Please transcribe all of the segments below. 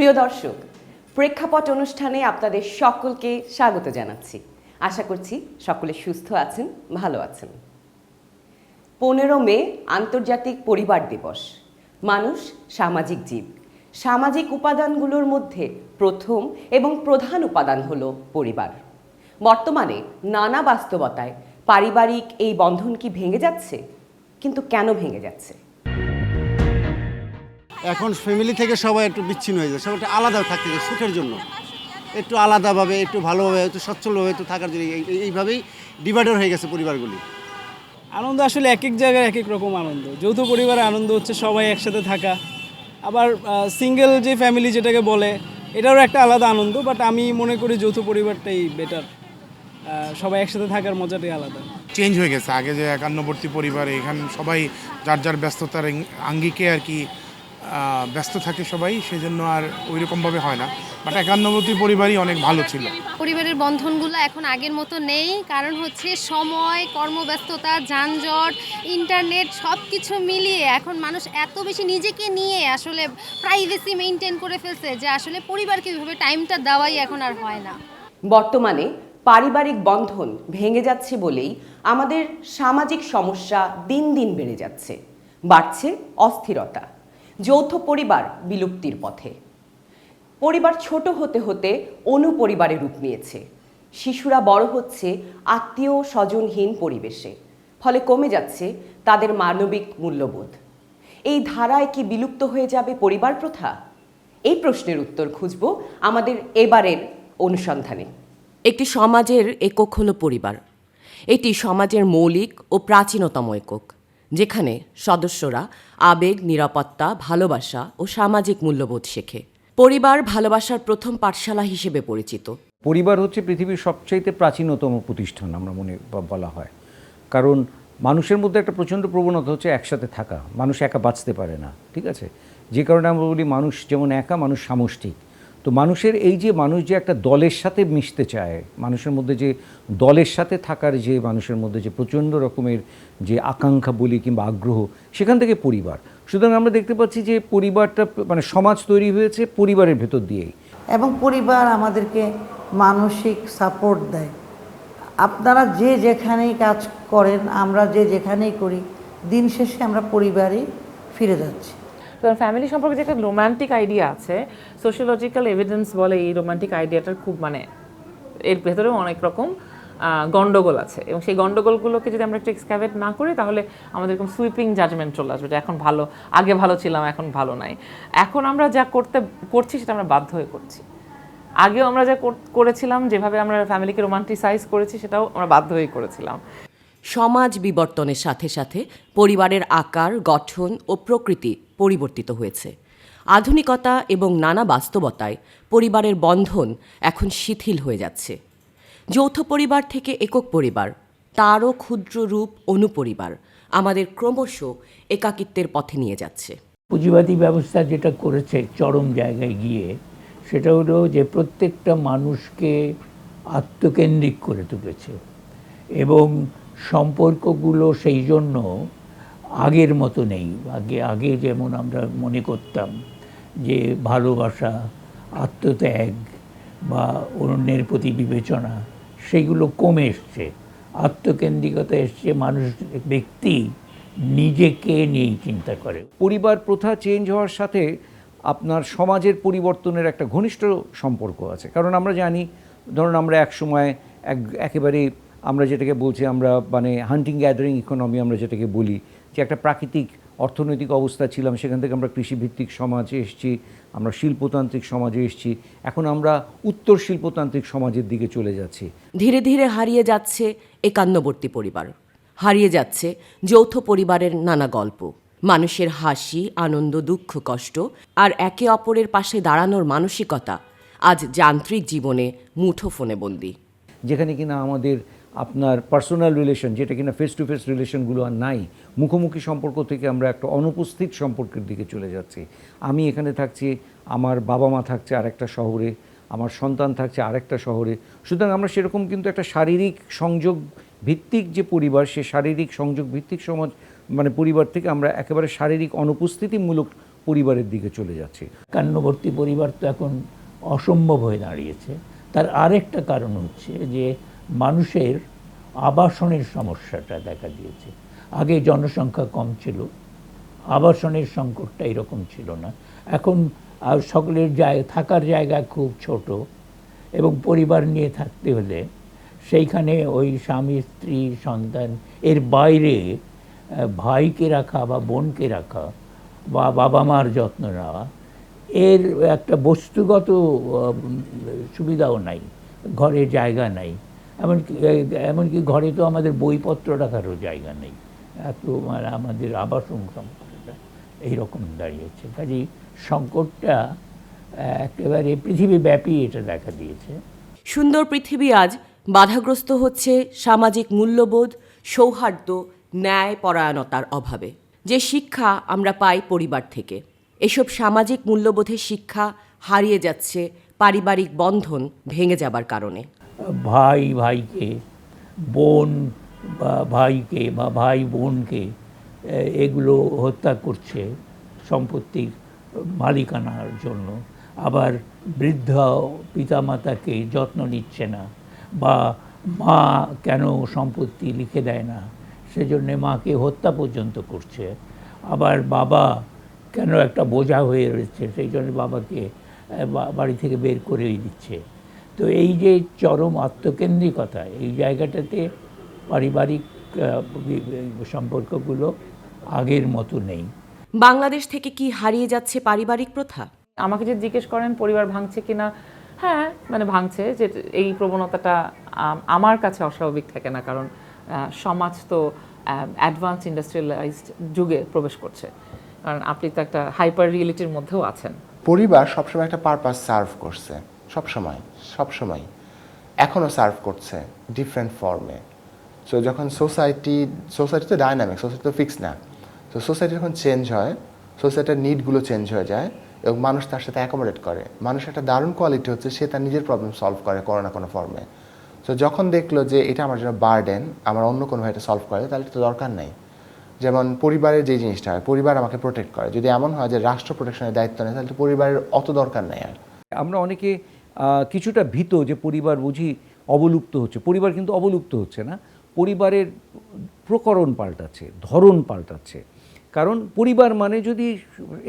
প্রিয় দর্শক, প্রেক্ষাপট অনুষ্ঠানে আপনাদের সকলকে স্বাগত জানাচ্ছি। আশা করছি সকলে সুস্থ আছেন, ভালো আছেন। 15 মে আন্তর্জাতিক পরিবার দিবস। মানুষ সামাজিক জীব। সামাজিক উপাদানগুলোর মধ্যে প্রথম এবং প্রধান উপাদান হলো পরিবার। বর্তমানে নানা বাস্তবতায় পারিবারিক এই বন্ধন কি ভেঙে যাচ্ছে? কিন্তু কেন ভেঙে যাচ্ছে? এখন ফ্যামিলি থেকে সবাই একটু বিচ্ছিন্ন হয়ে যায়, সবাই একটু আলাদা থাকতে চায় সুখের জন্য, একটু আলাদাভাবে, একটু ভালোভাবে, একটু সচ্ছলভাবে একটু থাকার জন্য এইভাবেই ডিভাইডার হয়ে গেছে পরিবারগুলি। আনন্দ আসলে এক এক জায়গায় এক এক রকম আনন্দ। যৌথ পরিবারের আনন্দ হচ্ছে সবাই একসাথে থাকা, আবার সিঙ্গেল যে ফ্যামিলি যেটাকে বলে এটারও একটা আলাদা আনন্দ, বাট আমি মনে করি যৌথ পরিবারটাই বেটার। সবাই একসাথে থাকার মজাটাই আলাদা। চেঞ্জ হয়ে গেছে। আগে যে একান্নবর্তী পরিবারে এখানে সবাই যার যার ব্যস্ততার আঙ্গিকে আর কি ব্যস্ত থাকে সবাই, সেজন্য আর ওই রকমভাবে হয় না। বাট একান্নবর্তী পরিবারই অনেক ভালো ছিল। পরিবারের বন্ধনগুলো এখন আগের মতো নেই, কারণ হচ্ছে সময়, কর্মব্যস্ততা, যানজট, ইন্টারনেট সব কিছু মিলিয়ে এখন মানুষ এত বেশি নিজেকে নিয়ে আসলে প্রাইভেসি মেনটেন করে ফেলছে যে আসলে পরিবারকে ওইভাবে টাইমটা দেওয়াই এখন আর হয় না। বর্তমানে পারিবারিক বন্ধন ভেঙে যাচ্ছে বলেই আমাদের সামাজিক সমস্যা দিন দিন বেড়ে যাচ্ছে। বাড়ছে অস্থিরতা। যৌথ পরিবার বিলুপ্তির পথে। পরিবার ছোট হতে হতে অনুপরিবারে রূপ নিয়েছে। শিশুরা বড় হচ্ছে আত্মীয় স্বজনহীন পরিবেশে, ফলে কমে যাচ্ছে তাদের মানবিক মূল্যবোধ। এই ধারায় কি বিলুপ্ত হয়ে যাবে পরিবার প্রথা? এই প্রশ্নের উত্তর খুঁজব আমাদের এবারের অনুসন্ধানে। একটি সমাজের একক হলো পরিবার। এটি সমাজের মৌলিক ও প্রাচীনতম একক, যেখানে সদস্যরা আবেগ, নিরাপত্তা, ভালোবাসা ও সামাজিক মূল্যবোধ শেখে। পরিবার ভালোবাসার প্রথম পাঠশালা হিসেবে পরিচিত। পরিবার হচ্ছে পৃথিবীর সবচাইতে প্রাচীনতম প্রতিষ্ঠান আমরা মনে বলা হয়, কারণ মানুষের মধ্যে একটা প্রচণ্ড প্রবণতা হচ্ছে একসাথে থাকা। মানুষ একা বাঁচতে পারে না, ঠিক আছে? যে কারণে আমরা বলি মানুষ যেমন একা, মানুষ সামষ্টিক। তো মানুষের এই যে মানুষ যে একটা দলের সাথে মিশতে চায়, মানুষের মধ্যে যে দলের সাথে থাকার যে মানুষের মধ্যে যে প্রচণ্ড রকমের যে আকাঙ্ক্ষা বলি কিংবা আগ্রহ, সেখান থেকে পরিবার। সুতরাং আমরা দেখতে পাচ্ছি যে পরিবারটা মানে সমাজ তৈরি হয়েছে পরিবারের ভেতর দিয়েই, এবং পরিবার আমাদেরকে মানসিক সাপোর্ট দেয়। আপনারা যে যেখানেই কাজ করেন, আমরা যে যেখানেই করি, দিন শেষে আমরা পরিবারেই ফিরে যাচ্ছি। তো ফ্যামিলি সম্পর্কে যে একটা রোমান্টিক আইডিয়া আছে, সোশিওলজিক্যাল এভিডেন্স বলে এই রোমান্টিক আইডিয়াটার খুব এর ভেতরেও অনেক রকম গন্ডগোল আছে, এবং সেই গন্ডগোলগুলোকে যদি আমরা একটু এক্সক্যাভেট না করি তাহলে আমাদের এরকম সুইপিং জাজমেন্ট চলে আসবে যে এখন ভালো, আগে ভালো ছিলাম, এখন ভালো নাই। এখন আমরা যা করছি সেটা আমরা বাধ্য হয়ে করছি। আগেও আমরা যা করেছিলাম, যেভাবে আমরা ফ্যামিলিকে রোমান্টিসাইজ করেছি, সেটাও আমরা বাধ্য হয়ে করেছিলাম। সমাজ বিবর্তনের সাথে সাথে পরিবারের আকার, গঠন ও প্রকৃতি পরিবর্তিত হয়েছে। আধুনিকতা এবং নানা বাস্তবতায় পরিবারের বন্ধন এখন শিথিল হয়ে যাচ্ছে। যৌথ পরিবার থেকে একক পরিবার, তারও ক্ষুদ্র রূপ অনুপরিবার আমাদের ক্রমশ একাকিত্বের পথে নিয়ে যাচ্ছে। পুঁজিবাদী ব্যবস্থা যেটা করেছে চরম জায়গায় গিয়ে, সেটা হলো যে প্রত্যেকটা মানুষকে আত্মকেন্দ্রিক করে তুলেছে, এবং সম্পর্কগুলো সেই জন্য আগের মতো নেই। আগে যেমন আমরা মনে করতাম যে ভালোবাসা, আত্মত্যাগ বা অন্যের প্রতি বিবেচনা, সেগুলো কমে এসছে। আত্মকেন্দ্রিকতা এসছে, মানুষ ব্যক্তি নিজেকে নিয়েই চিন্তা করে। পরিবার প্রথা চেঞ্জ হওয়ার সাথে আপনার সমাজের পরিবর্তনের একটা ঘনিষ্ঠ সম্পর্ক আছে। কারণ আমরা জানি, ধরুন আমরা এক সময় একেবারে আমরা যেটাকে বলছি আমরা মানে হান্টিং গ্যাদারিং ইকোনমি আমরা যেটাকে বলি, যে একটা প্রাকৃতিক অর্থনৈতিক অবস্থা ছিলাম, সেখান থেকে আমরা কৃষিভিত্তিক সমাজে এসেছি, আমরা শিল্পতান্ত্রিক সমাজে এসেছি, এখন আমরা উত্তর শিল্পতান্ত্রিক সমাজের দিকে চলে যাচ্ছি। ধীরে ধীরে হারিয়ে যাচ্ছে একান্নবর্তী পরিবার, হারিয়ে যাচ্ছে যৌথ পরিবারের নানা গল্প, মানুষের হাসি, আনন্দ, দুঃখ, কষ্ট আর একে অপরের পাশে দাঁড়ানোর মানসিকতা আজ যান্ত্রিক জীবনে মুঠোফোনে বন্দী। যেখানে কিনা আমাদের আপনার পার্সোনাল রিলেশন, যেটা কিনা ফেস টু ফেস রিলেশনগুলো আর নাই, মুখোমুখি সম্পর্ক থেকে আমরা একটা অনুপস্থিত সম্পর্কের দিকে চলে যাচ্ছি। আমি এখানে থাকছি, আমার বাবা মা থাকছে আরেকটা শহরে, আমার সন্তান থাকছে আরেকটা শহরে। সুতরাং আমরা সেরকম কিন্তু একটা শারীরিক সংযোগ ভিত্তিক যে পরিবার, সে শারীরিক সংযোগ ভিত্তিক সমাজ মানে পরিবার থেকে আমরা একেবারে শারীরিক অনুপস্থিতিমূলক পরিবারের দিকে চলে যাচ্ছি। একান্নবর্তী পরিবার তো এখন অসম্ভব হয়ে দাঁড়িয়েছে। তার আরেকটা কারণ হচ্ছে যে মানুষের আবাসনের সমস্যাটা দেখা দিয়েছে। আগে জনসংখ্যা কম ছিল, আবাসনের সংকটটা এরকম ছিল না। এখন সকলের থাকার জায়গা খুব ছোট, এবং পরিবার নিয়ে থাকতে হলে সেইখানে ওই স্বামী স্ত্রী সন্তান এর বাইরে ভাইকে রাখা বা বোনকে রাখা বা বাবা মার যত্ন নেওয়া, এর একটা বস্তুগত সুবিধাও নাই, ঘরে জায়গা নাই। এমনকি ঘরে তো আমাদের বইপত্র রাখারও জায়গা নেই, এত আমাদের আবাসন সংকটটা এইরকম দাঁড়িয়েছে। কাজেই সংকটটা একেবারে পৃথিবীব্যাপী এটা দেখা দিয়েছে। সুন্দর পৃথিবী আজ বাধাগ্রস্ত হচ্ছে সামাজিক মূল্যবোধ, সৌহার্দ্য, ন্যায় পরায়ণতার অভাবে। যে শিক্ষা আমরা পাই পরিবার থেকে, এসব সামাজিক মূল্যবোধের শিক্ষা হারিয়ে যাচ্ছে পারিবারিক বন্ধন ভেঙে যাবার কারণে। ভাই ভাইকে, বোন বা ভাইকে বা ভাই বোনকে এগুলো হত্যা করছে সম্পত্তির মালিকানার জন্য। আবার বৃদ্ধ পিতামাতাকে যত্ন নিচ্ছে না, বা মা কেন সম্পত্তি লিখে দেয় না সেজন্যে মাকে হত্যা পর্যন্ত করছে। আবার বাবা কেন একটা বোঝা হয়ে রয়েছে সেই জন্য বাবাকে বাড়ি থেকে বের করেই দিচ্ছে। তো এই যে চরম আত্মকেন্দ্রিকতা, এই জায়গাটাতে পারিবারিক সম্পর্কগুলো আগের মতো নেই। বাংলাদেশ থেকে কি হারিয়ে যাচ্ছে পারিবারিক প্রথা? আমাকে যে জিজ্ঞেস করেন পরিবার ভাঙছে কিনা, হ্যাঁ মানে ভাঙছে। যে এই প্রবণতাটা আমার কাছে অস্বাভাবিক থাকে না, কারণ সমাজ তো অ্যাডভান্স ইন্ডাস্ট্রিয়ালাইজড যুগে প্রবেশ করছে। কারণ আপনি তো একটা হাইপার রিয়েলিটির মধ্যেও আছেন। পরিবার সবসময় একটা পারপাস সার্ভ করছে, সবসময় এখনও সার্ভ করছে ডিফারেন্ট ফর্মে। সো যখন সোসাইটি তো ডাইনামিক, সোসাইটি তো ফিক্স না। তো সোসাইটি যখন চেঞ্জ হয়, সোসাইটির নিডগুলো চেঞ্জ হয়ে যায় এবং মানুষ তার সাথে অ্যাকোমোডেট করে। মানুষের একটা দারুণ কোয়ালিটি হচ্ছে সে তার নিজের প্রবলেম সলভ করে কোনো না কোনো ফর্মে। সো যখন দেখলো যে এটা আমার জন্য বার্ডেন, আমার অন্য কোনোভাবে এটা সলভ করে, তাহলে তো দরকার নাই। যেমন পরিবারের যে জিনিসটা হয়, পরিবার আমাকে প্রোটেক্ট করে। যদি এমন হয় যে রাষ্ট্র প্রোটেকশনের দায়িত্ব নেয়, তাহলে তো পরিবারের অত দরকার নেই আর। আমরা অনেকে কিছুটা ভীত যে পরিবার বুঝি অবলুপ্ত হচ্ছে। পরিবার কিন্তু অবলুপ্ত হচ্ছে না, পরিবারের প্রকরণ পাল্টাচ্ছে, ধরন পাল্টাচ্ছে। কারণ পরিবার মানে যদি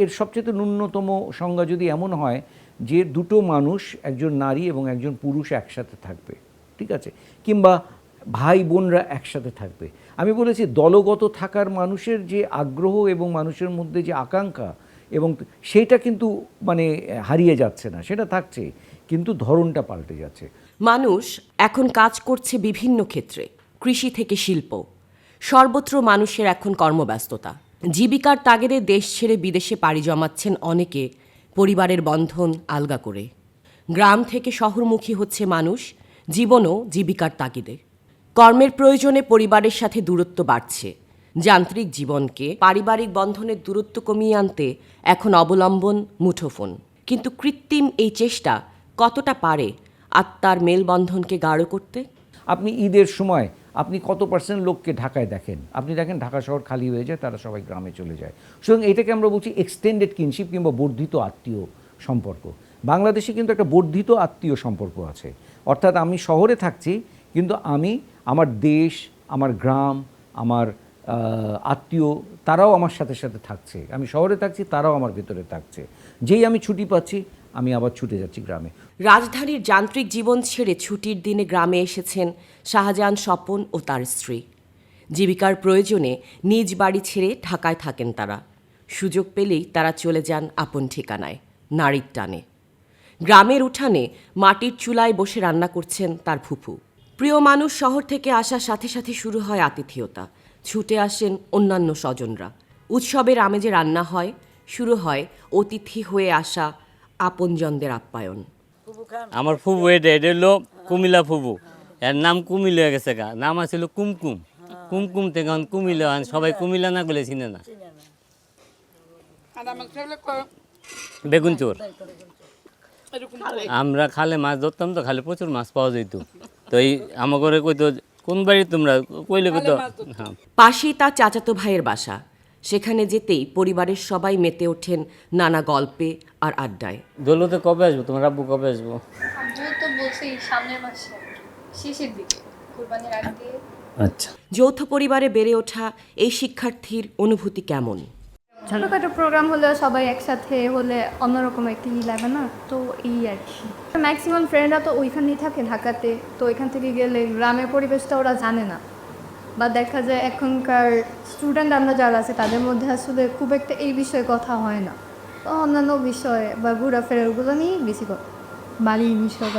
এর সবচেয়ে ন্যূনতম সংজ্ঞা যদি এমন হয় যে দুটো মানুষ, একজন নারী এবং একজন পুরুষ একসাথে থাকবে, ঠিক আছে, কিংবা ভাই বোনরা একসাথে থাকবে। আমি বলেছি দলগত থাকার মানুষের যে আগ্রহ এবং মানুষের মধ্যে যে আকাঙ্ক্ষা, এবং সেটা কিন্তু মানে হারিয়ে যাচ্ছে না, সেটা থাকছে, কিন্তু ধরনটা পাল্টে যাচ্ছে। মানুষ এখন কাজ করছে বিভিন্ন ক্ষেত্রে, কৃষি থেকে শিল্প, সর্বত্র মানুষের এখন কর্মব্যস্ততা। জীবিকার তাগিদে দেশ ছেড়ে বিদেশে পাড়ি জমাচ্ছেন অনেকে পরিবারের বন্ধন আলগা করে। গ্রাম থেকে শহরমুখী হচ্ছে মানুষ, জীবনও জীবিকার তাগিদে। কর্মের প্রয়োজনে পরিবারের সাথে দূরত্ব বাড়ছে। যান্ত্রিক জীবনকে পারিবারিক বন্ধনের দূরত্ব কমিয়ে আনতে এখন অবলম্বন মুঠোফোন। কিন্তু কৃত্রিম এই চেষ্টা কতটা পারে আত্মার মেলবন্ধনকে গাঢ় করতে? আপনি ঈদের সময় আপনি কত % লোককে ঢাকায় দেখেন? আপনি দেখেন ঢাকা শহর খালি হয়ে যায়, তারা সবাই গ্রামে চলে যায়। সুতরাং এটাকে আমরা বলছি এক্সটেন্ডেড কিনশিপ কিংবা বর্ধিত আত্মীয় সম্পর্ক। বাংলাদেশে কিন্তু একটা বর্ধিত আত্মীয় সম্পর্ক আছে। অর্থাৎ আমি শহরে থাকছি, কিন্তু আমি আমার দেশ, আমার গ্রাম, আমার আত্মীয়, তারাও আমার সাথে সাথে থাকছে। আমি শহরে থাকছি, তারাও আমার ভেতরে থাকছে। যেই আমি ছুটি পাচ্ছি, আমি আবার ছুটে যাচ্ছি গ্রামে। রাজধানীর যান্ত্রিক জীবন ছেড়ে ছুটির দিনে গ্রামে এসেছেন শাহজাহান স্বপন ও তার স্ত্রী। জীবিকার প্রয়োজনে নিজ বাড়ি ছেড়ে ঢাকায় থাকেন তারা। সুযোগ পেলেই তারা চলে যান আপন ঠিকানায়, নারীর টানে। গ্রামের উঠানে মাটির চুলায় বসে রান্না করছেন তার ফুফু। প্রিয় মানুষ শহর থেকে আসার সাথে সাথে শুরু হয় আতিথেয়তা। ছুটে আসেন অন্যান্য স্বজনরা। উৎসবের আমেজে রান্না হয়, শুরু হয় অতিথি হয়ে আসা আপনজনদের আপ্যায়ন। আমার ফুবু এটা হলো কুমিল্লা ফুবু, এর নাম কুমিল হয়ে গেছে গা। নাম আছিল কুমকুম। কুমকুম থেকে কুমিল্লা, সবাই কুমিল্লা না বলে চিনে না। বেগুন চোর। আমরা খালে মাছ ধরতাম, তো খালে প্রচুর মাছ পাওয়া যেত। তো এই আমার ঘরে কইতো কোন বাড়ি তোমরা, কইলে কইতো। পাশেই তার চাচাতো ভাইয়ের বাসা। সেখানে যেতেই পরিবারের সবাই মেতে ওঠেন নানা গল্পে আর আড্ডায়। দৌলতে কবে আসবো, তোমার আব্বু কবে আসবো? আব্বু তো বলছে সামনের মাসে শেষের দিকে, কুরবানির আগ দিয়ে। আচ্ছা। যৌথ পরিবারে বেড়ে ওঠা এই শিক্ষার্থীর অনুভূতি কেমন? ছোটোখাটো প্রোগ্রাম হলে সবাই একসাথে হলে অন্যরকম একটা লাগে না, তো এই আর কি। ম্যাক্সিমাম ফ্রেন্ডরা তো ওইখানেই থাকে ঢাকাতে, তো ওইখান থেকে গেলে গ্রামের পরিবেশটা ওরা জানে না, বা দেখা যায় এখনকার স্টুডেন্ট আমরা যারা আছে তাদের মধ্যে আসলে খুব একটা এই বিষয়ে কথা হয় না, তো অন্যান্য বিষয় বা ঘোরাফেরা ওগুলো নিয়েই বেশি বাড়ির বিষয়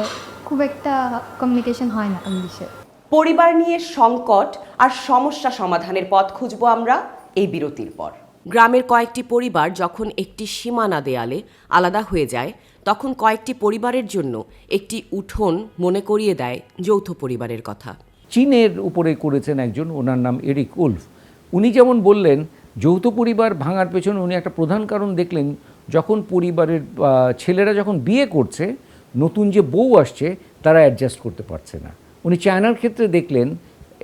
খুব একটা কমিউনিকেশন হয় না এই বিষয়ে। পরিবার নিয়ে সংকট আর সমস্যা সমাধানের পথ খুঁজব আমরা এই বিরতির পর। গ্রামের কয়েকটি পরিবার যখন একটি সীমানা দেয়ালে আলাদা হয়ে যায়, তখন কয়েকটি পরিবারের জন্য একটি উঠোন মনে করিয়ে দেয় যৌথ পরিবারের কথা। চীনের উপরে করেছেন একজন, ওনার নাম এরিক উলফ। উনি যেমন বললেন যৌথ পরিবার ভাঙার পেছনে উনি একটা প্রধান কারণ দেখলেন, যখন পরিবারের ছেলেরা যখন বিয়ে করছে, নতুন যে বউ আসছে তারা অ্যাডজাস্ট করতে পারছে না। উনি চায়নার ক্ষেত্রে দেখলেন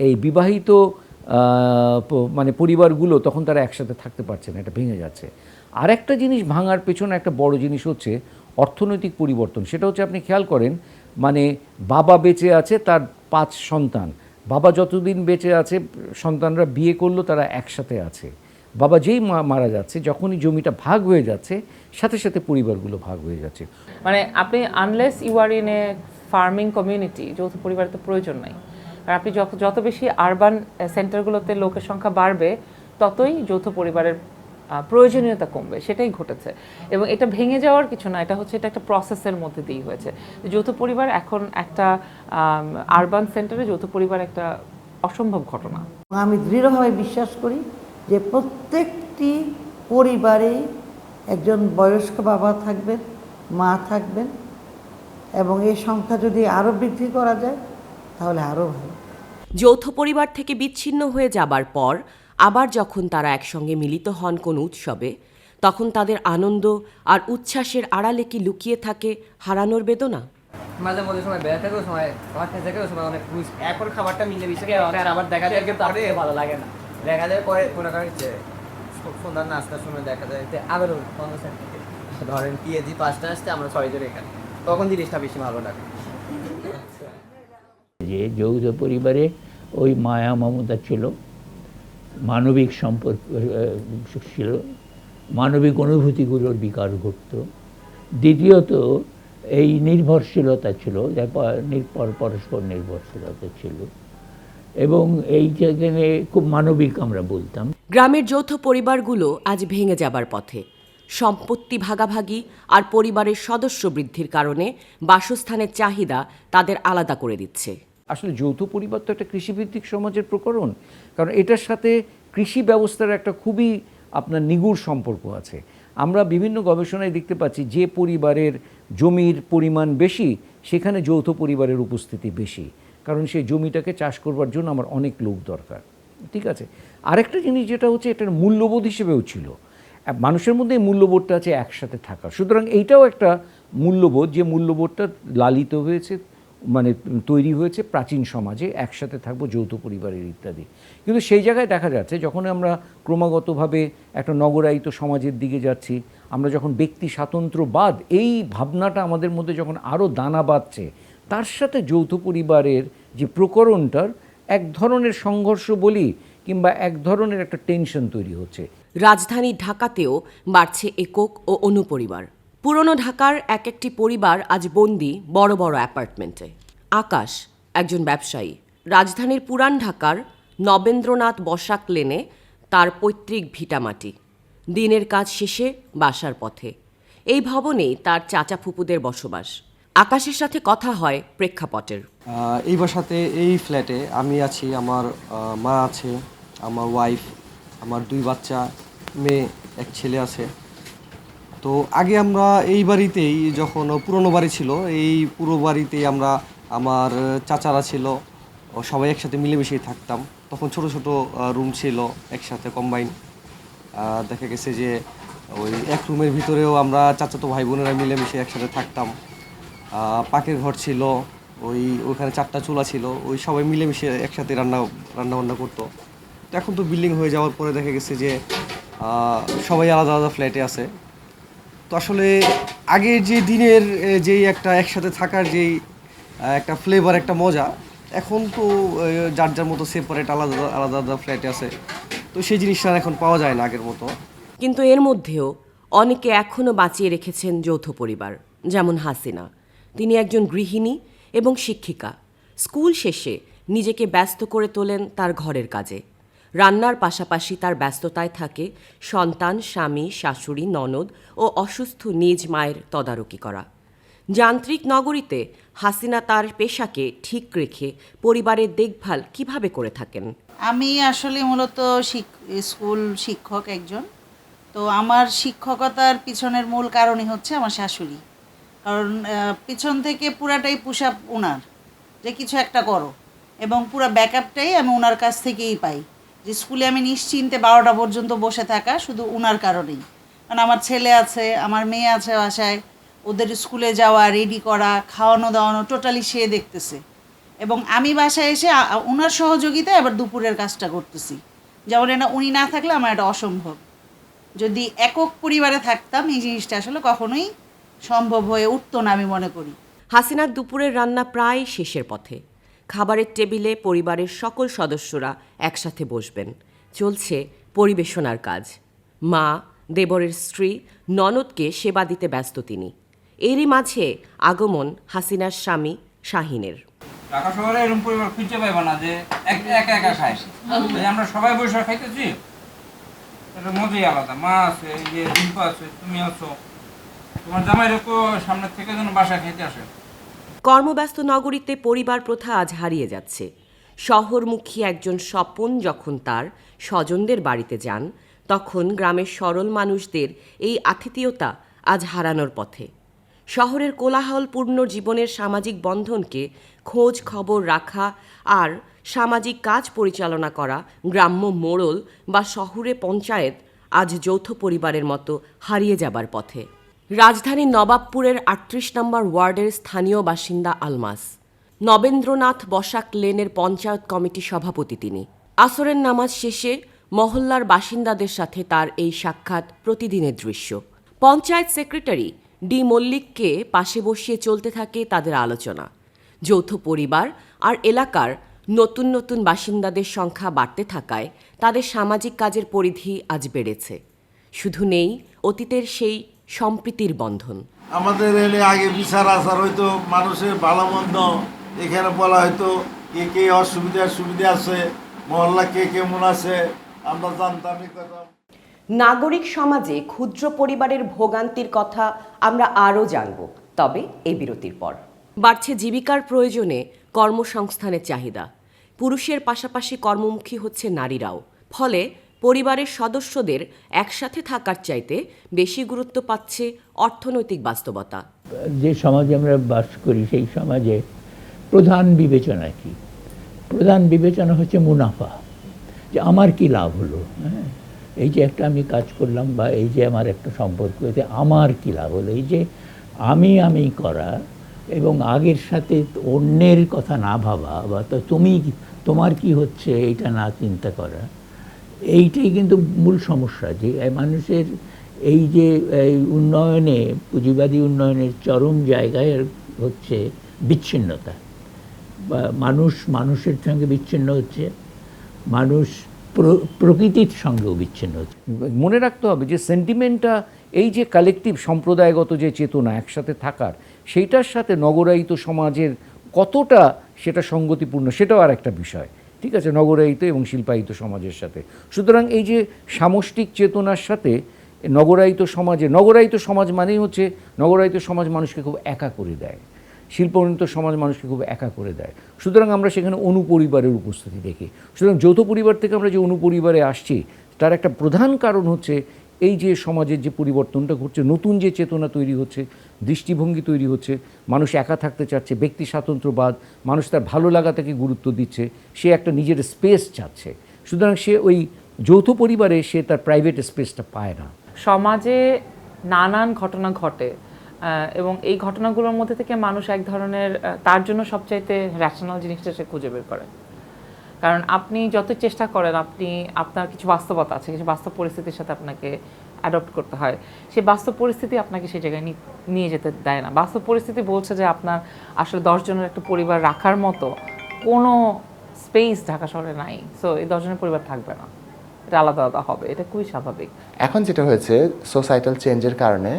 এই বিবাহিত মানে পরিবারগুলো তখন তারা একসাথে থাকতে পারছে না, এটা ভেঙে যাচ্ছে। আর একটা জিনিস ভাঙার পেছনে একটা বড় জিনিস হচ্ছে অর্থনৈতিক পরিবর্তন। সেটা হচ্ছে আপনি খেয়াল করেন, মানে বাবা বেঁচে আছে, তার 5 সন্তান, বাবা যতদিন বেঁচে আছে সন্তানরা বিয়ে করলো, তারা একসাথে আছে। বাবা যেই মারা যাচ্ছে, যখনই জমিটা ভাগ হয়ে যাচ্ছে, সাথে সাথে পরিবারগুলো ভাগ হয়ে যাচ্ছে। মানে আপনি unless you are in a farming community, যৌথ পরিবারের তো প্রয়োজন নাই। আর আপনি যত বেশি আরবান সেন্টারগুলোতে লোকের সংখ্যা বাড়বে, ততই যৌথ পরিবারের প্রয়োজনীয়তা কমবে, সেটাই ঘটেছে। এবং এটা ভেঙে যাওয়ার কিছু না, এটা একটা প্রসেসের মধ্যে দিয়েই হয়েছে। যৌথ পরিবার এখন একটা আরবান সেন্টারে যৌথ পরিবার একটা অসম্ভব ঘটনা। আমি দৃঢ়ভাবে বিশ্বাস করি যে প্রত্যেকটি পরিবারে একজন বয়স্ক বাবা থাকবেন, মা থাকবেন, এবং এই সংখ্যা যদি আরও বৃদ্ধি করা যায় তাহলে আরও ভালো। যৌথ পরিবার থেকে বিচ্ছিন্ন হয়ে যাবার পর আবার যখন তারা একসঙ্গে মিলিত হন কোনো উৎসবে, তখন তাদের আনন্দ আর উচ্ছ্বাসের আড়ালে কি লুকিয়ে থাকে হারানোর বেদনা? মাঝে মধ্যে সময় বেড়া থাকে, সময় খাবার খেতে থাকে, সময় অনেক এখন খাবারটা মিলে মিশে আর আবার দেখা যায় কিন্তু আরে ভালো লাগে না, দেখা যায় পরে মনে করেন যে সন্ধ্যার নাস্তার সময় দেখা যায় যে আবার ধরেন পিএজি 5টা আসতে আমরা 6 জন এখানে, তখন জিনিসটা বেশি ভালো লাগে। যে যৌথ পরিবারে ওই মায়া মমতা ছিল, মানবিক সম্পর্ক ছিল, মানবিক অনুভূতিগুলোর বিকাশ ঘটত। দ্বিতীয়ত এই নির্ভরশীলতা ছিল, পরস্পর নির্ভরশীলতা ছিল, এবং এই যেখানে খুব মানবিক আমরা বলতাম। গ্রামের যৌথ পরিবারগুলো আজ ভেঙে যাবার পথে। সম্পত্তি ভাগাভাগি আর পরিবারের সদস্য বৃদ্ধির কারণে বাসস্থানের চাহিদা তাদের আলাদা করে দিচ্ছে। আসলে যৌথ পরিবার তো একটা কৃষিভিত্তিক সমাজের প্রকরণ, কারণ এটার সাথে কৃষি ব্যবস্থার একটা খুবই আপনার নিগুড় সম্পর্ক আছে। আমরা বিভিন্ন গবেষণায় দেখতে পাচ্ছি যে পরিবারের জমির পরিমাণ বেশি, সেখানে যৌথ পরিবারের উপস্থিতি বেশি, কারণ সেই জমিটাকে চাষ করবার জন্য আমার অনেক লোক দরকার। ঠিক আছে, আরেকটা জিনিস যেটা হচ্ছে এটার মূল্যবোধ হিসেবেও ছিল, মানুষের মধ্যে এই মূল্যবোধটা আছে একসাথে থাকা। সুতরাং এইটাও একটা মূল্যবোধ, যে মূল্যবোধটা লালিত হয়েছে, মানে তৈরি হয়েছে প্রাচীন সমাজে, একসাথে থাকবো, যৌথ পরিবারের ইত্যাদি। কিন্তু সেই জায়গায় দেখা যাচ্ছে যখন আমরা ক্রমাগতভাবে একটা নগরায়িত সমাজের দিকে যাচ্ছি, আমরা যখন ব্যক্তি স্বাতন্ত্র্যবাদ এই ভাবনাটা আমাদের মধ্যে যখন আরও দানা বাঁধছে, তার সাথে যৌথ পরিবারের যে প্রকরণটার এক ধরনের সংঘর্ষ বলি কিংবা এক ধরনের একটা টেনশন তৈরি হচ্ছে। রাজধানী ঢাকাতেও বাড়ছে একক ও অনুপরিবার। পুরনো ঢাকার এক একটি পরিবার আজ বন্দী বড় বড় অ্যাপার্টমেন্টে। আকাশ একজন ব্যবসায়ী, রাজধানীর পুরান ঢাকার নবেন্দ্রনাথ বসাক লেনে তার পৈতৃক ভিটামাটি। দিনের কাজ শেষে বাসার পথে এই ভবনেই তার চাচা ফুপুদের বসবাস। আকাশের সাথে কথা হয় প্রেক্ষাপটের। এই বাসাতে, এই ফ্ল্যাটে আমি আছি, আমার মা আছে, আমার ওয়াইফ, আমার 2 বাচ্চা, মেয়ে, এক ছেলে আছে। তো আগে আমরা এই বাড়িতেই, যখন পুরনো বাড়ি ছিল, এই পুরো বাড়িতেই আমরা, আমার চাচারা ছিল, সবাই একসাথে মিলেমিশেই থাকতাম। তখন ছোট ছোট রুম ছিল, একসাথে কম্বাইন। দেখা গেছে যে ওই এক রুমের ভিতরেও আমরা চাচাতো ভাই বোনেরা মিলেমিশে একসাথে থাকতাম। পাকের ঘর ছিল, ওইখানে 4টা চুলা ছিল, ওই সবাই মিলেমিশে একসাথে রান্না বান্না করতো। তো এখন তো বিল্ডিং হয়ে যাওয়ার পরে দেখা গেছে যে সবাই আলাদা আলাদা ফ্ল্যাটে আছে। তো আসলে আগের যে দিনের যেই একটা একসাথে থাকার যেই একটা ফ্লেভার, একটা মজা, এখন তো যার যার মতো সেপারেট আলাদা আলাদা আলাদা ফ্ল্যাটে আছে, তো সেই জিনিসটা আর এখন পাওয়া যায় না আগের মতো। কিন্তু এর মধ্যেও অনেকে এখনও বাঁচিয়ে রেখেছেন যৌথ পরিবার, যেমন হাসিনা। তিনি একজন গৃহিণী এবং শিক্ষিকা। স্কুল শেষে নিজেকে ব্যস্ত করে তোলেন তার ঘরের কাজে। রান্নার পাশাপাশি তার ব্যস্ততায় থাকে সন্তান, স্বামী, শাশুড়ি, ননদ ও অসুস্থ নিজ মায়ের তদারকি করা। যান্ত্রিক নগরীতে হাসিনা তার পেশাকে ঠিক রেখে পরিবারের দেখভাল কিভাবে করে থাকেন? আমি আসলে মূলত স্কুল শিক্ষক একজন। তো আমার শিক্ষকতার পিছনের মূল কারণই হচ্ছে আমার শাশুড়ি। কারণ পিছন থেকে পুরাটাই পুশ আপ ওনার, যে কিছু একটা করো, এবং পুরো ব্যাকআপটাই আমি ওনার কাছ থেকেই পাই। যে স্কুলে আমি নিশ্চিন্তে 12টা পর্যন্ত বসে থাকা শুধু ওনার কারণেই। কারণ আমার ছেলে আছে, আমার মেয়ে আছে বাসায়, ওদের স্কুলে যাওয়া, রেডি করা, খাওয়ানো দাওয়ানো টোটালি সে দেখতেছে। এবং আমি বাসায় এসে ওনার সহযোগিতায় আবার দুপুরের কাজটা করতেছি। যেমন এটা উনি না থাকলে আমার এটা অসম্ভব। যদি একক পরিবারে থাকতাম এই জিনিসটা আসলে কখনোই সম্ভব হয়ে উঠতো না আমি মনে করি। হাসিনার দুপুরের রান্না প্রায় শেষের পথে। খাবারের টেবিলে পরিবারের সকল সদস্যরা একসাথে বসবেন। চলছে পরিবেশনার কাজ। মা, দেবরের স্ত্রী, ননদকে সেবা দিতে ব্যস্ত তিনি। এরই মাঝে আগমন হাসিনার স্বামী শাহিনের। ঢাকা শহরে এরকম পরিবার খুঁজে পাইবা না যে একা একা খায়। আমরা সবাই বসে খাইতেছি, এটা মজাই আলাদা। মা আছে, এই যে রিম্পা আছে, তুমি আছো, তোমার জামাইরও সামনের থেকে যেন বাসা খাইতে আসে। কর্মব্যস্ত নগরীতে পরিবার প্রথা আজ হারিয়ে যাচ্ছে। শহরমুখী একজন স্বপন যখন তার স্বজনদের বাড়িতে যান, তখন গ্রামের সরল মানুষদের এই আতিথেয়তা আজ হারানোর পথে। শহরের কোলাহলপূর্ণ জীবনের সামাজিক বন্ধনকে খোঁজ খবর রাখা আর সামাজিক কাজ পরিচালনা করা গ্রাম্য মোড়ল বা শহুরে পঞ্চায়েত আজ যৌথ পরিবারের মতো হারিয়ে যাবার পথে। রাজধানীর নবাবপুরের ৩৮ নম্বর ওয়ার্ডের স্থানীয় বাসিন্দা আলমাস। নবেন্দ্রনাথ বসাক লেনের পঞ্চায়েত কমিটির সভাপতি তিনি। আসরের নামাজ শেষে মহল্লার বাসিন্দাদের সাথে তার এই সাক্ষাৎ প্রতিদিনের দৃশ্য। পঞ্চায়েত সেক্রেটারি ডি মল্লিককে পাশে বসিয়ে চলতে থাকে তাদের আলোচনা। যৌথ পরিবার আর এলাকার নতুন নতুন বাসিন্দাদের সংখ্যা বাড়তে থাকায় তাদের সামাজিক কাজের পরিধি আজ বেড়েছে। শুধু নেই অতীতের সেই সম্প্রীতির বন্ধন। আমাদের এনে আগে বিচার আচার হয়তো মানুষের ভালো মন্দ এখানে বলা হয়তো কে কে অসুবিধার সুবিধা আছে, মহল্লা কে কেমন আছে আমরা জানতামই কথা। নাগরিক সমাজে ক্ষুদ্র পরিবারের ভোগান্তির কথা আমরা আরও জানব, তবে এই বিরতির পর। বাড়ছে জীবিকার প্রয়োজনে কর্মসংস্থানের চাহিদা। পুরুষের পাশাপাশি কর্মমুখী হচ্ছে নারীরাও। ফলে পরিবারের সদস্যদের একসাথে থাকার চাইতে বেশি গুরুত্ব পাচ্ছে অর্থনৈতিক বাস্তবতা। যে সমাজে আমরা বাস করি সেই সমাজে প্রধান বিবেচনা কি? প্রধান বিবেচনা হচ্ছে মুনাফা, যে আমার কি লাভ হলো। হ্যাঁ, এই যে একটা আমি কাজ করলাম বা এই যে আমার একটা সম্পর্ক, এতে আমার কি লাভ হলো। এই যে আমি করা এবং আগের সাথে অন্যের কথা না ভাবা বা তো তোমার কি হচ্ছে এইটা না চিন্তা করা, এইটাই কিন্তু মূল সমস্যা। যে মানুষের এই যে উন্নয়নে, পুঁজিবাদী উন্নয়নের চরম জায়গায় হচ্ছে বিচ্ছিন্নতা। বা মানুষের সঙ্গে বিচ্ছিন্ন হচ্ছে, মানুষ প্রকৃতির সঙ্গেও বিচ্ছিন্ন হচ্ছে। মনে রাখতে হবে যে সেন্টিমেন্টটা, এই যে কালেকটিভ সম্প্রদায়গত যে চেতনা একসাথে থাকার, সেইটার সাথে নগরায়িত সমাজের কতটা সেটা সঙ্গতিপূর্ণ সেটাও আর একটা বিষয়। ঠিক আছে, নগরায়িত এবং শিল্পায়িত সমাজের সাথে। সুতরাং এই যে সামষ্টিক চেতনার সাথে নগরায়িত সমাজ মানেই হচ্ছে নগরায়িত সমাজ মানুষকে খুব একা করে দেয়, শিল্পোন্নত সমাজ মানুষকে খুব একা করে দেয়। সুতরাং আমরা সেখানে অনুপরিবারের উপস্থিতি দেখি। সুতরাং যৌথ পরিবার থেকে আমরা যে অনুপরিবারে আসছি তার একটা প্রধান কারণ হচ্ছে এই যে সমাজের যে পরিবর্তনটা ঘটছে, নতুন যে চেতনা তৈরি হচ্ছে, দৃষ্টিভঙ্গি তৈরি হচ্ছে, মানুষ একা থাকতে চাচ্ছে, ব্যক্তি স্বাতন্ত্র্যবাদ, মানুষ তার ভালো লাগাটাকে গুরুত্ব দিচ্ছে, সে একটা নিজের স্পেস চাচ্ছে। সুতরাং সে ওই যৌথ পরিবারে সে তার প্রাইভেট স্পেসটা পায় না। সমাজে নানান ঘটনা ঘটে এবং এই ঘটনাগুলোর মধ্যে থেকে মানুষ এক ধরনের তার জন্য সবচাইতে র্যাশনাল জিনিসটা সে খুঁজে বের করে। কারণ আপনি যত চেষ্টা করেন, আপনার কিছু বাস্তবতা আছে, কিছু বাস্তব পরিস্থিতির সাথে আপনাকে অ্যাডপ্ট করতে হয়। সেই বাস্তব পরিস্থিতি আপনাকে সেই জায়গায় নিয়ে যেতে দেয় না। বাস্তব পরিস্থিতি বলছে যে আপনার আসলে 10 জনের একটা পরিবার রাখার মতো কোনো স্পেস ঢাকা শহরে নাই। সো এই 10 জনের পরিবার থাকবে না, এটা আলাদা আলাদা হবে, এটা খুবই স্বাভাবিক। এখন যেটা হয়েছে সোসাইটাল চেঞ্জের কারণে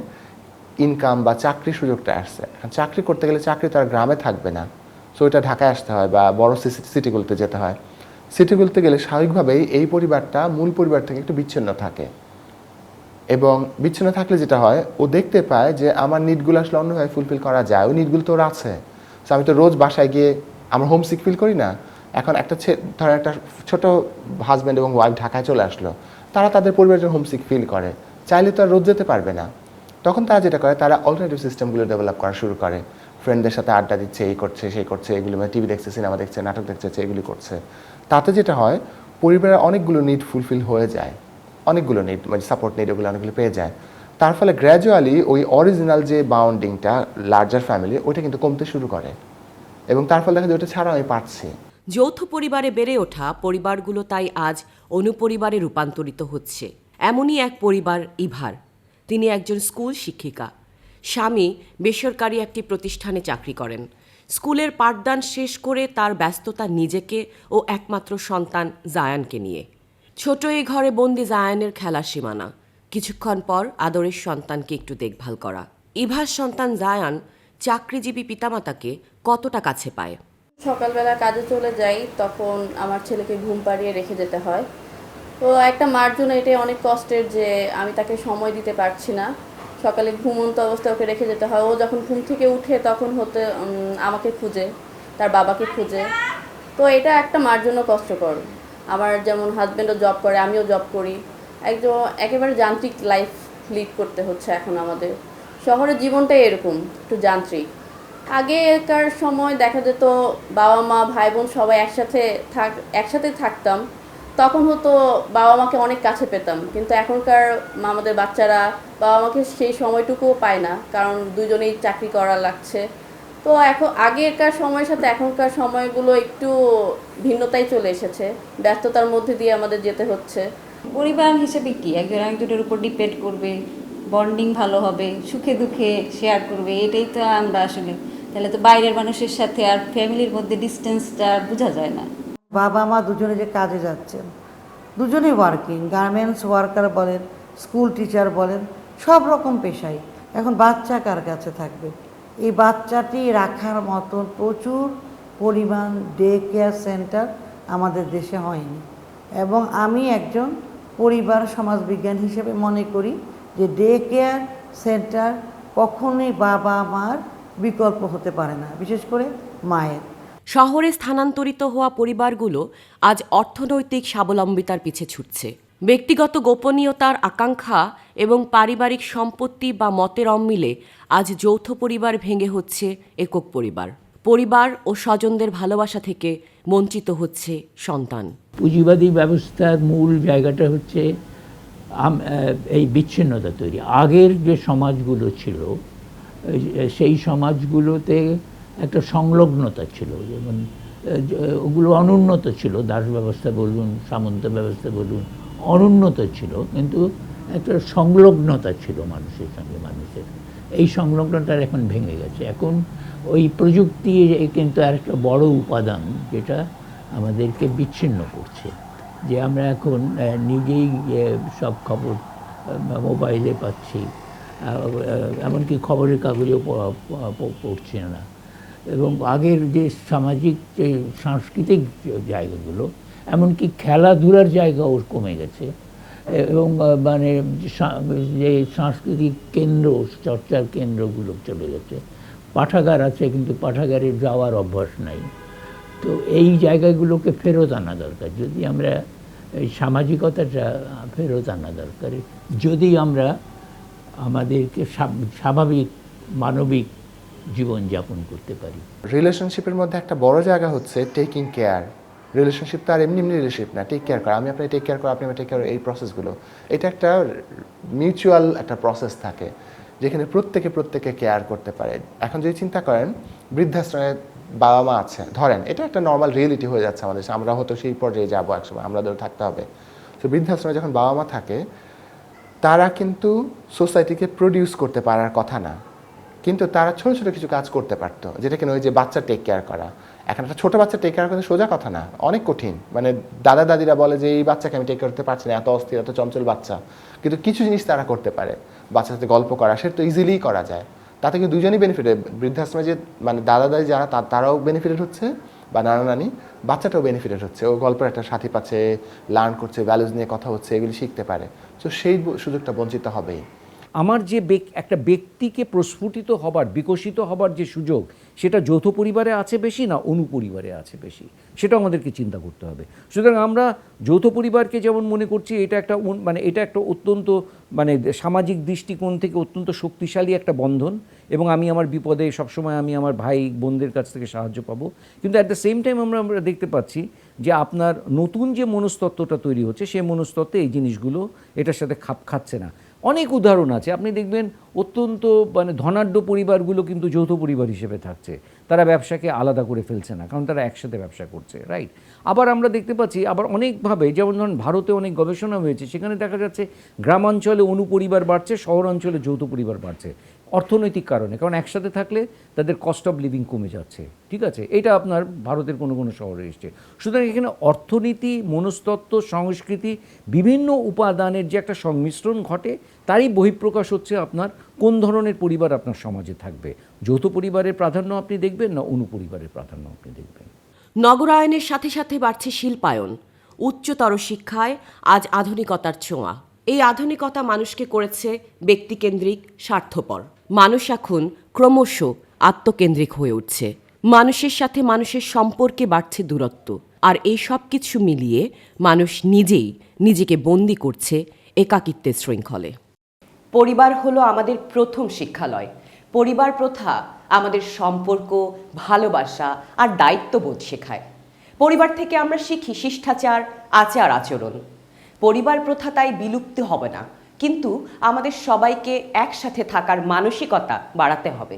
ইনকাম বা চাকরির সুযোগটা আসছে। এখন চাকরি করতে গেলে চাকরি তো আর গ্রামে থাকবে না, সো এটা ঢাকায় আসতে হয় বা বড় সিটিগুলোতে যেতে হয়। সিটিগুলোতে গেলে স্বাভাবিকভাবেই এই পরিবারটা মূল পরিবার থেকে একটু বিচ্ছিন্ন থাকে, এবং বিচ্ছিন্ন থাকলে যেটা হয় ও দেখতে পায় যে আমার নিডগুলো আসলে অন্যভাবে ফুলফিল করা যায়, ওই নিডগুলো তো ওর আছে। সো আমি তো রোজ বাসায় গিয়ে আমার হোমসিক ফিল করি না। এখন ধরেন একটা ছোট হাজব্যান্ড এবং ওয়াইফ ঢাকায় চলে আসলো, তারা তাদের পরিবারের হোমসিক ফিল করে, চাইলে তো আর রোজ যেতে পারবে না। তখন তারা যেটা করে, তারা অল্টারনেটিভ সিস্টেমগুলো ডেভেলপ করা শুরু করে। ফ্রেন্ডদের সাথে আড্ডা দিচ্ছে, এই করছে সেই করছে, এগুলো মানে টিভি দেখছে, সিনেমা দেখছে, নাটক দেখছে, এগুলি করছে। তাতে যেটা হয় পরিবারের অনেকগুলো নিড ফুলফিল হয়ে যায়, অনেকগুলো নিড মানে সাপোর্ট নিড ওগুলো অনেকগুলো পেয়ে যায়। তার ফলে গ্র্যাজুয়ালি ওই অরিজিনাল যে বাউন্ডিংটা লার্জার ফ্যামিলি ওইটা কিন্তু কমতে শুরু করে, এবং তার ফলে দেখা যায় ওটা ছাড়াও আমি পারছি। যৌথ পরিবারে বেড়ে ওঠা পরিবারগুলো তাই আজ অনুপরিবারে রূপান্তরিত হচ্ছে। এমনই এক পরিবার ইভার। তিনি একজন স্কুল শিক্ষিকা, স্বামী বেসরকারি একটি প্রতিষ্ঠানে চাকরি করেন। স্কুলের পাঠদান শেষ করে তার ব্যস্ততা নিজেকে ও একমাত্র সন্তান জায়ানকে নিয়ে। ছোট এই ঘরে বন্দি জায়ানের খেলার সীমানা, কিছুক্ষণ পর আদরের সন্তানকে একটু দেখভাল করা। ইভার সন্তান জায়ান চাকরিজীবী পিতামাতাকে কতটা কাছে পায়। সকালবেলা কাজে চলে যাই, তখন আমার ছেলেকে ঘুম পাড়িয়ে রেখে যেতে হয়। তো একটা মার জন্য এটাই অনেক কষ্টের যে আমি তাকে সময় দিতে পারছি না। সকালে ঘুমন্ত অবস্থায় ওকে রেখে যেতে হয়। ও যখন ঘুম থেকে উঠে তখন আমাকে খুঁজে, তার বাবাকে খুঁজে। তো এটা একটা মার জন্য কষ্টকর। আমার যেমন হাজব্যান্ডও জব করে, আমিও জব করি, একেবারে যান্ত্রিক লাইফ লিড করতে হচ্ছে এখন আমাদের। শহরের জীবনটাই এরকম, একটু যান্ত্রিক। আগেকার সময় দেখা যেত বাবা মা ভাই বোন সবাই একসাথে থাকতাম, তখন হতো বাবা মাকে অনেক কাছে পেতাম। কিন্তু এখনকার আমাদের বাচ্চারা বাবা মাকে সেই সময়টুকুও পায় না, কারণ দুজনেই চাকরি করা লাগছে। তো এখন আগেকার সময়ের সাথে এখনকার সময়গুলো একটু ভিন্নতাই চলে এসেছে, ব্যস্ততার মধ্যে দিয়ে আমাদের যেতে হচ্ছে। পরিবার হিসেবে কি একজন একজনের উপর ডিপেন্ড করবে, বন্ডিং ভালো হবে, সুখে দুঃখে শেয়ার করবে, এটাই তো আমরা আসলে। তাহলে তো বাইরের মানুষের সাথে আর ফ্যামিলির মধ্যে ডিস্টেন্সটা বোঝা যায় না। বাবা মা দুজনে যে কাজে যাচ্ছেন, দুজনেই ওয়ার্কিং, গার্মেন্টস ওয়ার্কার বলেন, স্কুল টিচার বলেন, সব রকম পেশাই। এখন বাচ্চা কার কাছে থাকবে? এই বাচ্চাটি রাখার মতন প্রচুর পরিমাণ ডে কেয়ার সেন্টার আমাদের দেশে হয়নি। এবং আমি একজন পরিবার সমাজবিজ্ঞান হিসেবে মনে করি যে ডে কেয়ার সেন্টার কখনোই বাবা মার বিকল্প হতে পারে না, বিশেষ করে মায়ের। শহরে স্থানান্তরিত হওয়া পরিবারগুলো আজ অর্থনৈতিক স্বাবলম্বিতার পিছে ছুটছে। ব্যক্তিগত গোপনীয়তার আকাঙ্ক্ষা এবং পারিবারিক সম্পত্তি বা মতের অমিলে আজ যৌথ পরিবার ভেঙে হচ্ছে একক পরিবার। পরিবার ও স্বজনদের ভালোবাসা থেকে বঞ্চিত হচ্ছে সন্তান। পুঁজিবাদী ব্যবস্থার মূল জায়গাটা হচ্ছে এই বিচ্ছিন্নতা তৈরি। আগের যে সমাজগুলো ছিল সেই সমাজগুলোতে একটা সংলগ্নতা ছিল, যেমন ওগুলো অনুন্নত ছিল, দাস ব্যবস্থা বলুন, সামন্ত ব্যবস্থা বলুন, অনুন্নত ছিল, কিন্তু একটা সংলগ্নতা ছিল মানুষের সঙ্গে মানুষের। এই সংলগ্নতার এখন ভেঙে গেছে। এখন ওই প্রযুক্তি কিন্তু আর একটা বড় উপাদান যেটা আমাদেরকে বিচ্ছিন্ন করছে, যে আমরা এখন নিজেই সব খবর মোবাইলে পাচ্ছি, এমনকি খবরের কাগজেও পড়ছি না। এবং আগের যে সামাজিক যে সাংস্কৃতিক জায়গাগুলো, এমনকি খেলাধুলার জায়গাও কমে গেছে। এবং মানে যে সাংস্কৃতিক কেন্দ্র, চর্চার কেন্দ্রগুলো চলে গেছে। পাঠাগার আছে, কিন্তু পাঠাগারে যাওয়ার অভ্যাস নাই। তো এই জায়গাগুলোকে ফেরত আনা দরকার। যদি আমরা এই সামাজিকতাটা ফেরত আনা দরকার, যদি আমরা আমাদেরকে স্বাভাবিক মানবিক জীবনযাপন করতে পারি। রিলেশনশিপের মধ্যে একটা বড় জায়গা হচ্ছে টেকিং কেয়ার। রিলেশনশিপ তো আর এমনি রিলেশনশিপ না, টেক কেয়ার করা, আমি আপনাকে টেক কেয়ার করা, আপনি আমাকে টেক কেয়ার, এই প্রসেসগুলো এটা একটা মিউচুয়াল একটা প্রসেস থাকে, যেখানে প্রত্যেকে কেয়ার করতে পারে। এখন যদি চিন্তা করেন বৃদ্ধাশ্রমে বাবা মা আছে, ধরেন এটা একটা নর্মাল রিয়েলিটি হয়ে যাচ্ছে আমাদের, আমরা হয়তো সেই পর্যায়ে যাবো একসময়, আমাদের থাকতে হবে। তো বৃদ্ধাশ্রমে যখন বাবা মা থাকে তারা কিন্তু সোসাইটিকে প্রডিউস করতে পারার কথা না, কিন্তু তারা ছোট ছোট কিছু কাজ করতে পারতো, যেটা কিনা ওই যে বাচ্চা টেক কেয়ার করা। এখন একটা ছোট বাচ্চা টেক কেয়ার করতে সোজা কথা না, অনেক কঠিন। মানে দাদা দাদিরা বলে যে এই বাচ্চাকে আমি টেক করতে পারছি না, এত অস্থির এত চঞ্চল বাচ্চা, কিন্তু কিছু জিনিস তারা করতে পারে। বাচ্চার সাথে গল্প করা সেটা তো ইজিলি করা যায়, তাতে কিন্তু দুজনই বেনিফিটেড। বৃদ্ধাশ্রমে যে মানে দাদা দাদি যারা তারাও বেনিফিটেড হচ্ছে, বা নানা নানি, বাচ্চাটাও বেনিফিটেড হচ্ছে, ও গল্পের একটা সাথী পাচ্ছে, লার্ন করছে, ভ্যালুজ নিয়ে কথা হচ্ছে, এগুলি শিখতে পারে। তো সেই সুযোগটা বঞ্চিত হবেই। আমার যে একটা ব্যক্তিকে প্রস্ফুটিত হবার, বিকশিত হবার যে সুযোগ, সেটা যৌথ পরিবারে আছে বেশি না অনুপরিবারে আছে বেশি, সেটা আমাদেরকে চিন্তা করতে হবে। সুতরাং আমরা যৌথ পরিবারকে যেমন মনে করছি এটা একটা এটা একটা অত্যন্ত সামাজিক দৃষ্টিকোণ থেকে অত্যন্ত শক্তিশালী একটা বন্ধন, এবং আমি আমার বিপদে সবসময় আমি আমার ভাই বোনদের কাছ থেকে সাহায্য পাবো। কিন্তু অ্যাট দ্য সেম টাইম আমরা দেখতে পাচ্ছি যে আপনার নতুন যে মনস্তত্ত্বটা তৈরি হচ্ছে, সেই মনস্তত্ত্বে এই জিনিসগুলো এটার সাথে খাপ খাচ্ছে না। অনেক উদাহরণ আছে, আপনি দেখবেন অত্যন্ত ধনাঢ্য পরিবারগুলো কিন্তু যৌথ পরিবার হিসেবে থাকছে, তারা ব্যবসাকে আলাদা করে ফেলছে না, কারণ তারা একসাথে ব্যবসা করছে, রাইট। আবার আমরা দেখতে পাচ্ছি আবার অনেকভাবে, যেমন ধরুন ভারতে অনেক গবেষণা হয়েছে, সেখানে দেখা যাচ্ছে গ্রামাঞ্চলে অনুপরিবার বাড়ছে, শহরাঞ্চলে যৌথ পরিবার বাড়ছে অর্থনৈতিক কারণে, কারণ একসাথে থাকলে তাদের কস্ট অফ লিভিং কমে যাচ্ছে, ঠিক আছে। এটা আপনার ভারতের কোনো কোনো শহরে এসছে। সুতরাং এখানে অর্থনীতি, মনস্তত্ত্ব, সংস্কৃতি, বিভিন্ন উপাদানের যে একটা সংমিশ্রণ ঘটে, তারই বহিঃপ্রকাশ হচ্ছে আপনার কোন ধরনের পরিবার আপনার সমাজে থাকবে। যৌথ পরিবারের প্রাধান্য আপনি দেখবেন না অনুপরিবারের প্রাধান্য আপনি দেখবেন। নগরায়নের সাথে সাথে বাড়ছে শিল্পায়ন, উচ্চতর শিক্ষায় আজ আধুনিকতার ছোঁয়া। এই আধুনিকতা মানুষকে করেছে ব্যক্তিকেন্দ্রিক, স্বার্থপর। মানুষ এখন ক্রমশ আত্মকেন্দ্রিক হয়ে উঠছে, মানুষের সাথে মানুষের সম্পর্কে বাড়ছে দূরত্ব, আর এই সব কিছু মিলিয়ে মানুষ নিজেই নিজেকে বন্দি করছে একাকিত্বের শৃঙ্খলে। পরিবার হলো আমাদের প্রথম শিক্ষালয়। পরিবার প্রথা আমাদের সম্পর্ক, ভালোবাসা আর দায়িত্ববোধ শেখায়। পরিবার থেকে আমরা শিখি শিষ্টাচার, আচার আচরণ। পরিবার প্রথা তাই বিলুপ্ত হবে না, কিন্তু আমাদের সবাইকে একসাথে থাকার মানসিকতা বাড়াতে হবে।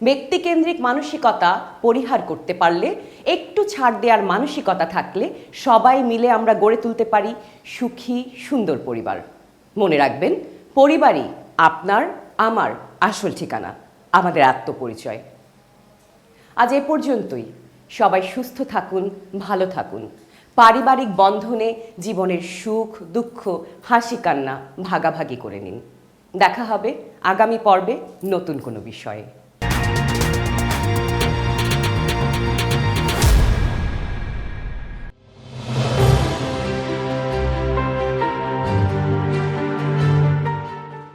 ব্যক্তিকেন্দ্রিক মানসিকতা পরিহার করতে পারলে, একটু ছাড় দেওয়ার মানসিকতা থাকলে সবাই মিলে আমরা গড়ে তুলতে পারি সুখী সুন্দর পরিবার। মনে রাখবেন, পরিবারই আপনার আমার আসল ঠিকানা, আমাদের আত্মপরিচয়। আজ এ পর্যন্তই। সবাই সুস্থ থাকুন, ভালো থাকুন। পারিবারিক বন্ধনে জীবনের সুখ দুঃখ, হাসি কান্না ভাগাভাগি করে নিন। দেখা হবে আগামী পর্বে নতুন কোনো বিষয়ে।